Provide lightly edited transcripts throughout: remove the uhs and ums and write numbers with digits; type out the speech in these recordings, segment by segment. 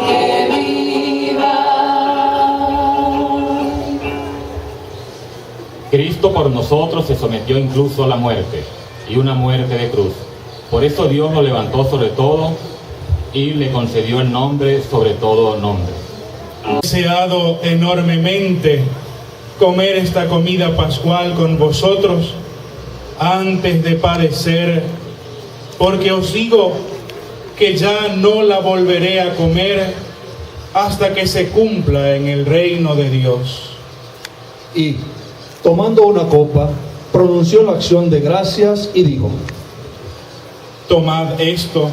que viva. Cristo por nosotros se sometió incluso a la muerte, y una muerte de cruz. Por eso Dios lo levantó sobre todo y le concedió el nombre sobre todo nombre. He deseado enormemente comer esta comida pascual con vosotros antes de padecer, porque os digo que ya no la volveré a comer hasta que se cumpla en el reino de Dios. Y, tomando una copa, pronunció la acción de gracias y dijo: Tomad esto,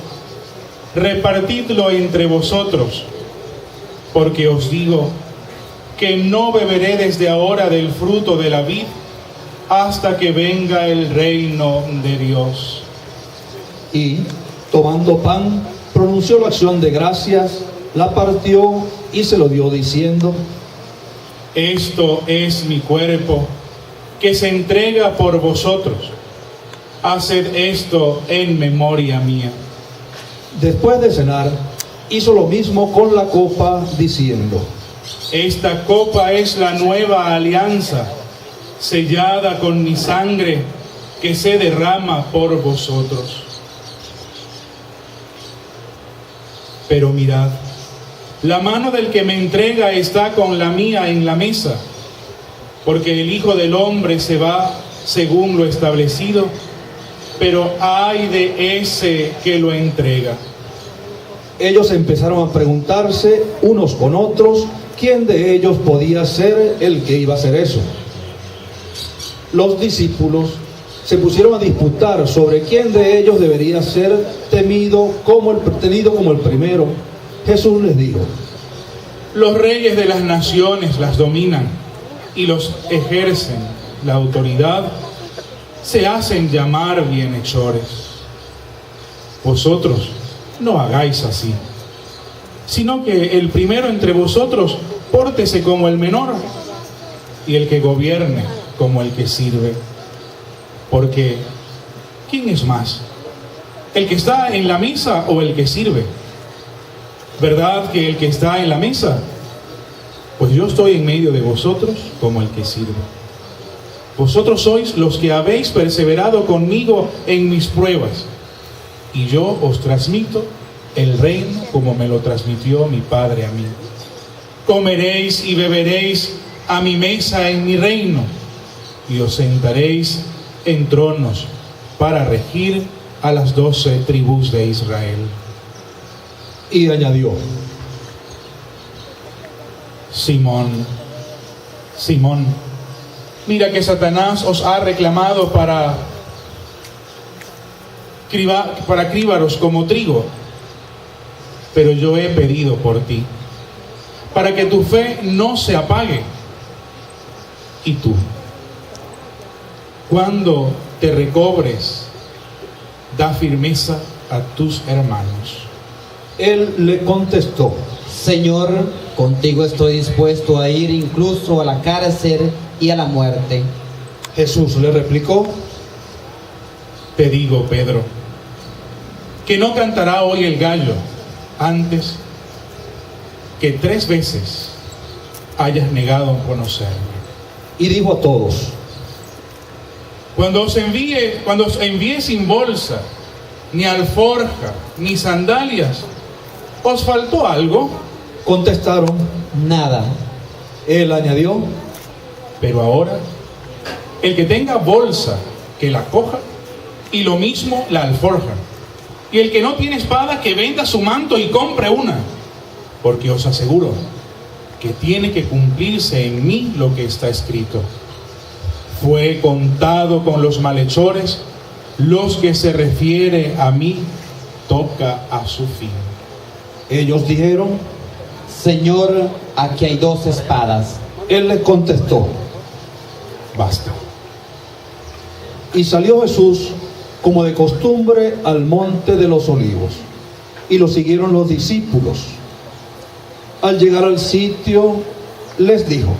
repartidlo entre vosotros, porque os digo que no beberé desde ahora del fruto de la vid hasta que venga el reino de Dios. Y, tomando pan, pronunció la acción de gracias, la partió y se lo dio diciendo: Esto es mi cuerpo, que se entrega por vosotros. Haced esto en memoria mía. Después de cenar, hizo lo mismo con la copa, diciendo: Esta copa es la nueva alianza, sellada con mi sangre, que se derrama por vosotros. Pero mirad, la mano del que me entrega está con la mía en la mesa, porque el Hijo del Hombre se va según lo establecido, pero ay de ese que lo entrega. Ellos empezaron a preguntarse unos con otros quién de ellos podía ser el que iba a hacer eso. Los discípulos se pusieron a disputar sobre quién de ellos debería ser tenido como el primero. Jesús les dijo: Los reyes de las naciones las dominan y los ejercen la autoridad, se hacen llamar bienhechores. Vosotros no hagáis así, sino que el primero entre vosotros pórtese como el menor, y el que gobierne como el que sirve. Porque, ¿quién es más? ¿El que está en la mesa o el que sirve? ¿Verdad que el que está en la mesa? Pues yo estoy en medio de vosotros como el que sirve. Vosotros sois los que habéis perseverado conmigo en mis pruebas, y yo os transmito el reino como me lo transmitió mi Padre a mí. Comeréis y beberéis a mi mesa en mi reino, y os sentaréis en tronos para regir a las 12 tribus de Israel. Y añadió: Simón, Simón, mira que Satanás os ha reclamado para cribaros como trigo, pero yo he pedido por ti, para que tu fe no se apague. Y tú, cuando te recobres, da firmeza a tus hermanos. Él le contestó: Señor, contigo estoy dispuesto a ir incluso a la cárcel y a la muerte. Jesús le replicó: Te digo, Pedro, que no cantará hoy el gallo antes que 3 veces hayas negado conocerme. Y dijo a todos: Cuando os envíe sin bolsa, ni alforja, ni sandalias, ¿os faltó algo? Contestaron: Nada. Él añadió: Pero ahora, el que tenga bolsa, que la coja, y lo mismo la alforja. Y el que no tiene espada, que venda su manto y compre una. Porque os aseguro que tiene que cumplirse en mí lo que está escrito. Fue contado con los malhechores, los que se refiere a mí toca a su fin. Ellos dijeron: Señor, aquí hay 2 espadas. Él les contestó: Basta. Y salió Jesús como de costumbre al monte de los olivos, y lo siguieron los discípulos. Al llegar al sitio, les dijo: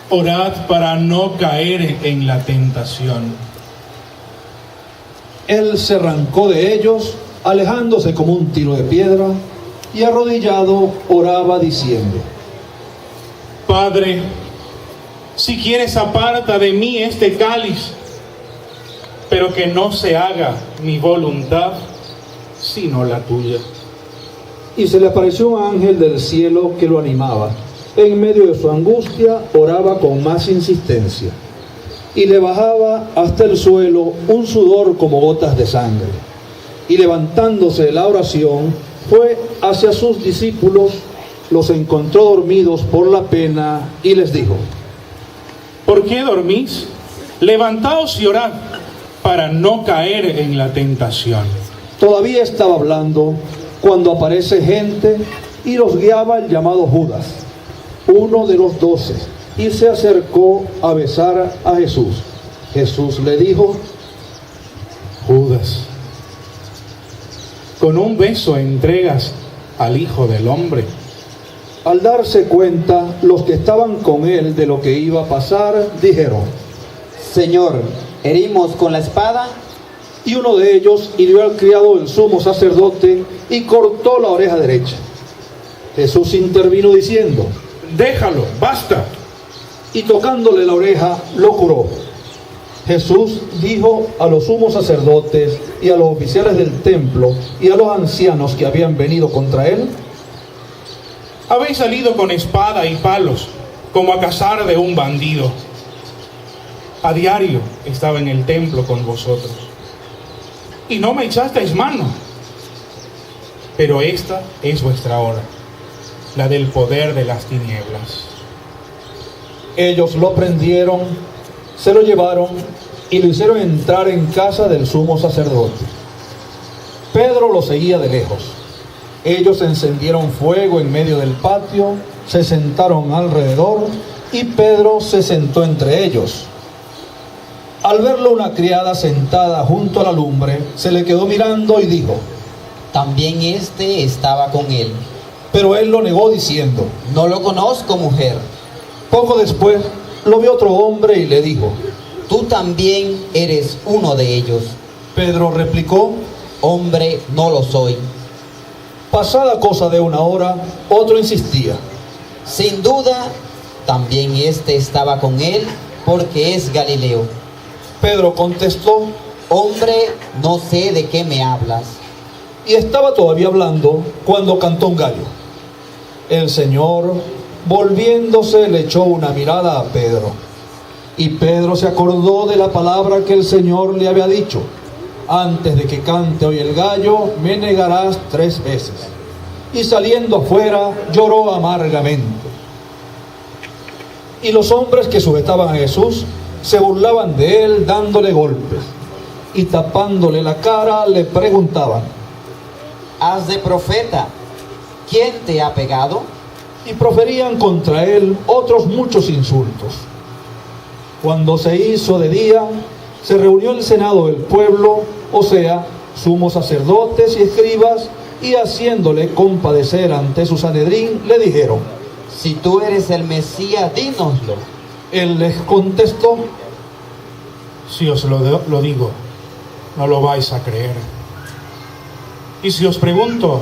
Orad para no caer en la tentación. Él se arrancó de ellos alejándose como un tiro de piedra, y arrodillado oraba diciendo: Padre, si quieres aparta de mí este cáliz, pero que no se haga mi voluntad, sino la tuya. Y se le apareció un ángel del cielo que lo animaba. En medio de su angustia oraba con más insistencia, y le bajaba hasta el suelo un sudor como gotas de sangre. Y levantándose de la oración, fue hacia sus discípulos, los encontró dormidos por la pena, y les dijo: ¿Por qué dormís? Levantaos y orad, para no caer en la tentación. Todavía estaba hablando cuando aparece gente y los guiaba el llamado Judas, uno de los 12, y se acercó a besar a Jesús. Jesús le dijo: Judas, con un beso entregas al Hijo del Hombre. Al darse cuenta los que estaban con él de lo que iba a pasar, dijeron: Señor, ¿herimos con la espada? Y uno de ellos hirió al criado del sumo sacerdote y cortó la oreja derecha. Jesús intervino diciendo: Déjalo, basta. Y tocándole la oreja, lo curó. Jesús dijo a los sumos sacerdotes y a los oficiales del templo y a los ancianos que habían venido contra él: Habéis salido con espada y palos, como a cazar de un bandido. A diario estaba en el templo con vosotros, y no me echasteis mano. Pero esta es vuestra hora, la del poder de las tinieblas. Ellos lo prendieron, se lo llevaron y lo hicieron entrar en casa del sumo sacerdote. Pedro lo seguía de lejos. Ellos encendieron fuego en medio del patio, se sentaron alrededor y Pedro se sentó entre ellos. Al verlo una criada sentada junto a la lumbre, se le quedó mirando y dijo: También este estaba con él. Pero él lo negó diciendo: No lo conozco, mujer. Poco después lo vio otro hombre y le dijo: Tú también eres uno de ellos. Pedro replicó: Hombre, no lo soy. Pasada cosa de una hora, otro insistía: Sin duda, también este estaba con él, porque es Galileo. Pedro contestó: Hombre, no sé de qué me hablas. Y estaba todavía hablando cuando cantó un gallo. El Señor, volviéndose, le echó una mirada a Pedro. Y Pedro se acordó de la palabra que el Señor le había dicho: Antes de que cante hoy el gallo, me negarás 3 veces. Y saliendo afuera, lloró amargamente. Y los hombres que sujetaban a Jesús se burlaban de él, dándole golpes. Y tapándole la cara, le preguntaban: Haz de profeta, ¿quién te ha pegado? Y proferían contra él otros muchos insultos. Cuando se hizo de día, se reunió el senado del pueblo, o sea, sumos sacerdotes y escribas, y haciéndole compadecer ante su Sanedrín, le dijeron: Si tú eres el Mesías, dínoslo. Él les contestó: Si os lo digo, no lo vais a creer. Y si os pregunto,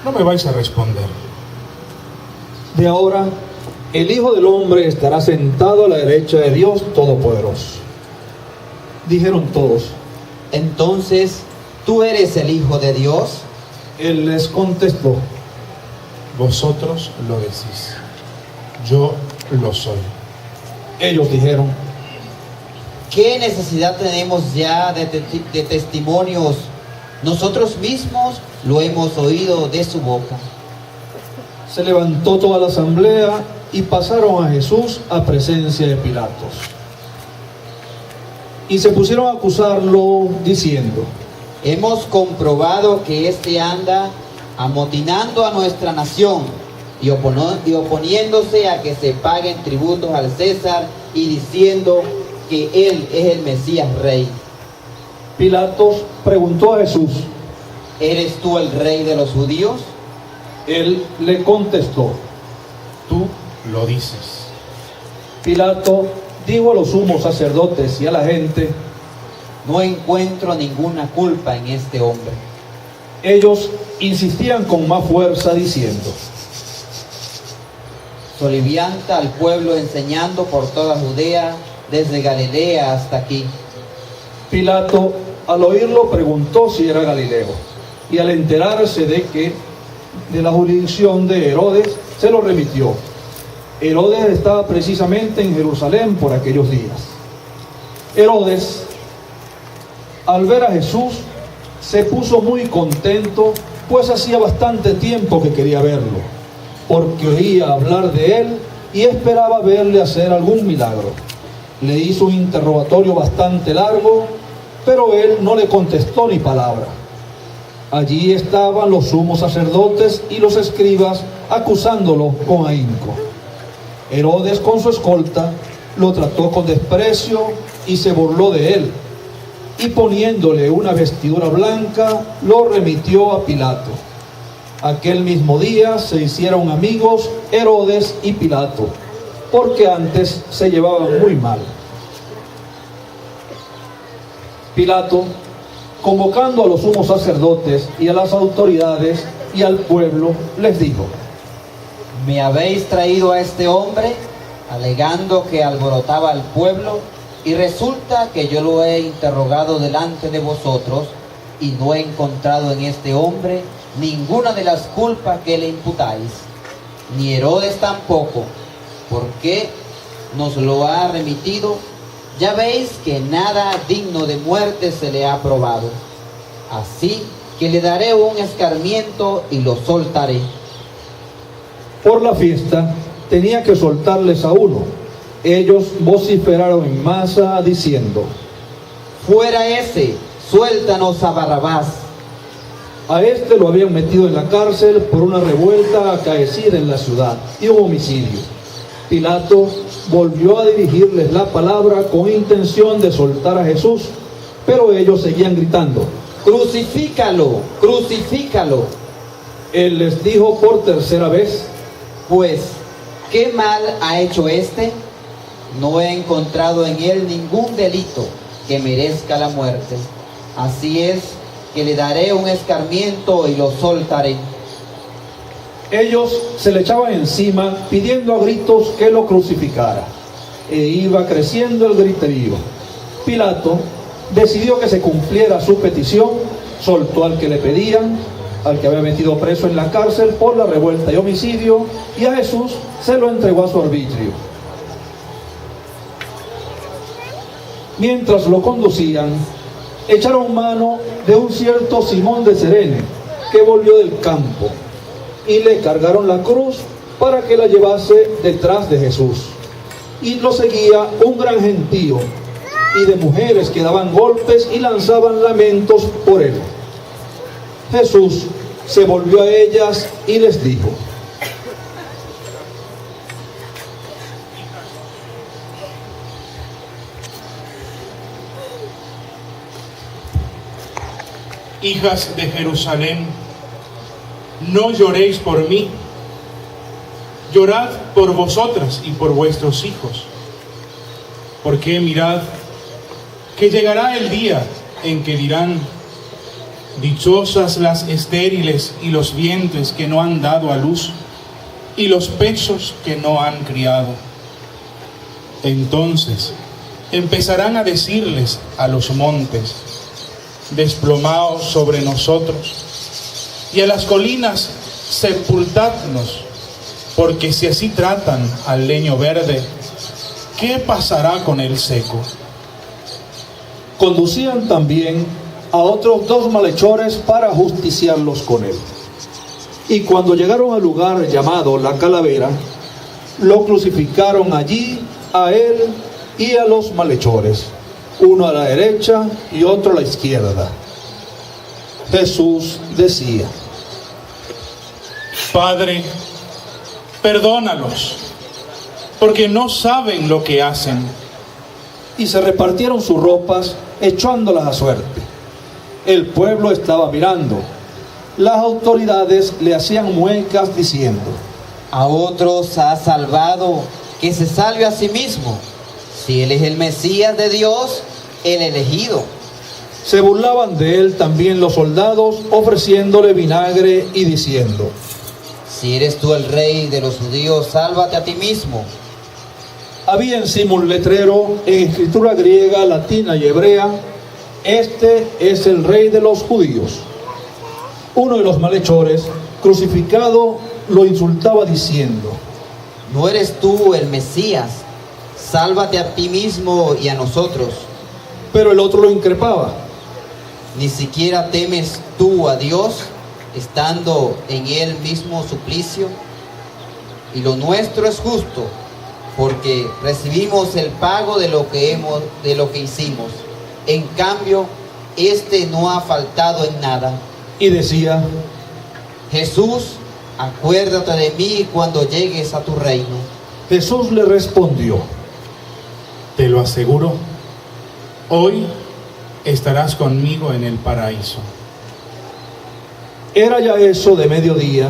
no me vais a responder. De ahora, el Hijo del Hombre estará sentado a la derecha de Dios Todopoderoso. Dijeron todos: Entonces, ¿tú eres el Hijo de Dios? Él les contestó: Vosotros lo decís, yo lo soy. Ellos dijeron: ¿Qué necesidad tenemos ya de testimonios? Nosotros mismos lo hemos oído de su boca. Se levantó toda la asamblea y pasaron a Jesús a presencia de Pilatos. Y se pusieron a acusarlo diciendo: Hemos comprobado que éste anda amotinando a nuestra nación y oponiéndose a que se paguen tributos al César y diciendo que él es el Mesías Rey. Pilatos preguntó a Jesús: ¿Eres tú el Rey de los judíos? Él le contestó: Tú lo dices. Pilato dijo a los sumos sacerdotes y a la gente: No encuentro ninguna culpa en este hombre. Ellos insistían con más fuerza diciendo: Solivianta al pueblo enseñando por toda Judea, desde Galilea hasta aquí. Pilato, al oírlo, preguntó si era Galileo, y al enterarse de la jurisdicción de Herodes, se lo remitió. Herodes estaba precisamente en Jerusalén por aquellos días. Herodes, al ver a Jesús, se puso muy contento, pues hacía bastante tiempo que quería verlo, porque oía hablar de él y esperaba verle hacer algún milagro. Le hizo un interrogatorio bastante largo, pero él no le contestó ni palabra. Allí estaban los sumos sacerdotes y los escribas acusándolo con ahínco. Herodes, con su escolta, lo trató con desprecio y se burló de él, y poniéndole una vestidura blanca, lo remitió a Pilato. Aquel mismo día se hicieron amigos Herodes y Pilato, porque antes se llevaban muy mal. Pilato, convocando a los sumos sacerdotes y a las autoridades y al pueblo, les dijo: ¿Me habéis traído a este hombre, alegando que alborotaba al pueblo? Y resulta que yo lo he interrogado delante de vosotros, y no he encontrado en este hombre ninguna de las culpas que le imputáis, ni Herodes tampoco. ¿Por qué nos lo ha remitido? Ya veis que nada digno de muerte se le ha probado. Así que le daré un escarmiento y lo soltaré. Por la fiesta tenía que soltarles a uno. Ellos vociferaron en masa diciendo: Fuera ese, suéltanos a Barrabás. A este lo habían metido en la cárcel por una revuelta acaecida en la ciudad y un homicidio. Pilato volvió a dirigirles la palabra con intención de soltar a Jesús, pero ellos seguían gritando: ¡Crucifícalo! ¡Crucifícalo! Él les dijo por tercera vez: Pues, ¿qué mal ha hecho este? No he encontrado en él ningún delito que merezca la muerte. Así es que le daré un escarmiento y lo soltaré. Ellos se le echaban encima pidiendo a gritos que lo crucificara, e iba creciendo el griterío. Pilato decidió que se cumpliera su petición, soltó al que le pedían, al que había metido preso en la cárcel por la revuelta y homicidio, y a Jesús se lo entregó a su arbitrio. Mientras lo conducían, echaron mano de un cierto Simón de Cirene, que volvió del campo, y le cargaron la cruz para que la llevase detrás de Jesús. Y lo seguía un gran gentío, y de mujeres que daban golpes y lanzaban lamentos por él. Jesús se volvió a ellas y les dijo: Hijas de Jerusalén, no lloréis por mí, llorad por vosotras y por vuestros hijos. Porque mirad, que llegará el día en que dirán: dichosas las estériles y los vientres que no han dado a luz, y los pechos que no han criado. Entonces empezarán a decirles a los montes: desplomaos sobre nosotros, y a las colinas: sepultadnos, porque si así tratan al leño verde, ¿qué pasará con el seco? Conducían también a otros 2 malhechores para justiciarlos con él. Y cuando llegaron al lugar llamado La Calavera, lo crucificaron allí a él y a los malhechores, uno a la derecha y otro a la izquierda. Jesús decía: Padre, perdónalos, porque no saben lo que hacen. Y se repartieron sus ropas, echándolas a suerte. El pueblo estaba mirando. Las autoridades le hacían muecas diciendo: A otros ha salvado, que se salve a sí mismo. Si él es el Mesías de Dios, el elegido. Se burlaban de él también los soldados, ofreciéndole vinagre y diciendo: Si eres tú el rey de los judíos, sálvate a ti mismo. Había encima un letrero en escritura griega, latina y hebrea: Este es el rey de los judíos. Uno de los malhechores, crucificado, lo insultaba diciendo: ¿No eres tú el Mesías? Sálvate a ti mismo y a nosotros. Pero el otro lo increpaba: ¿Ni siquiera temes tú a Dios, estando en Él mismo suplicio? Y lo nuestro es justo, porque recibimos el pago de lo que hicimos. En cambio, este no ha faltado en nada. Y decía: Jesús, acuérdate de mí cuando llegues a tu reino. Jesús le respondió: Te lo aseguro, hoy estarás conmigo en el paraíso. Era ya eso de mediodía,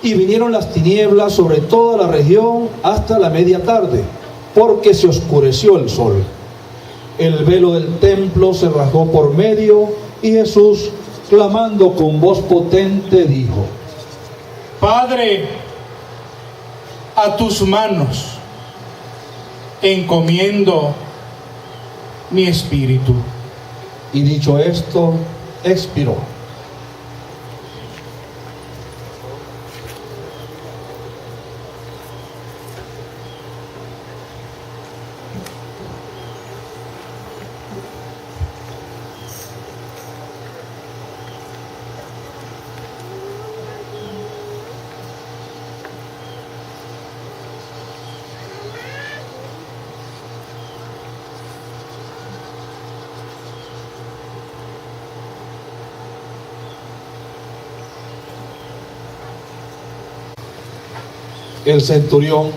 y vinieron las tinieblas sobre toda la región hasta la media tarde, porque se oscureció el sol. El velo del templo se rasgó por medio, y Jesús, clamando con voz potente, dijo: Padre, a tus manos encomiendo mi espíritu. Y dicho esto, expiró. El centurión,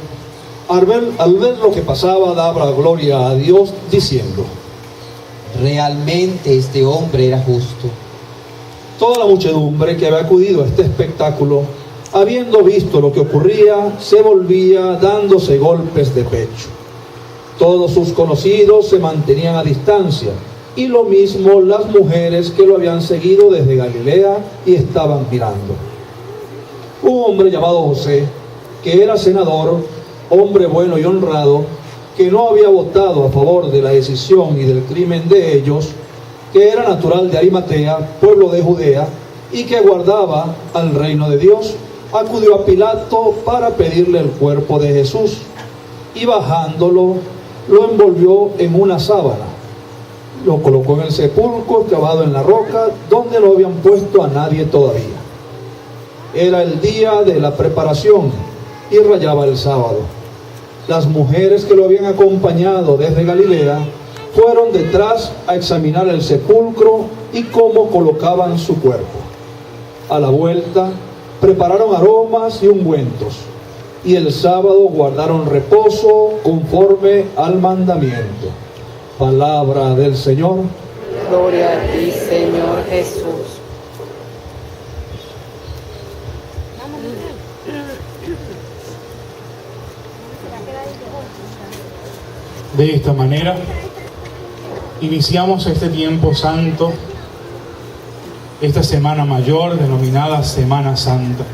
al ver lo que pasaba, daba gloria a Dios, diciendo: Realmente este hombre era justo. Toda la muchedumbre que había acudido a este espectáculo, habiendo visto lo que ocurría, se volvía dándose golpes de pecho. Todos sus conocidos se mantenían a distancia, y lo mismo las mujeres que lo habían seguido desde Galilea y estaban mirando. Un hombre llamado José, que era senador, hombre bueno y honrado, que no había votado a favor de la decisión y del crimen de ellos, que era natural de Arimatea, pueblo de Judea, y que guardaba al reino de Dios, acudió a Pilato para pedirle el cuerpo de Jesús, y bajándolo, lo envolvió en una sábana. Lo colocó en el sepulcro cavado en la roca, donde no habían puesto a nadie todavía. Era el día de la preparación, y rayaba el sábado. Las mujeres que lo habían acompañado desde Galilea fueron detrás a examinar el sepulcro y cómo colocaban su cuerpo. A la vuelta prepararon aromas y ungüentos, y el sábado guardaron reposo conforme al mandamiento. Palabra del Señor. Gloria a ti, Señor Jesús. De esta manera, iniciamos este tiempo santo, esta Semana Mayor denominada Semana Santa.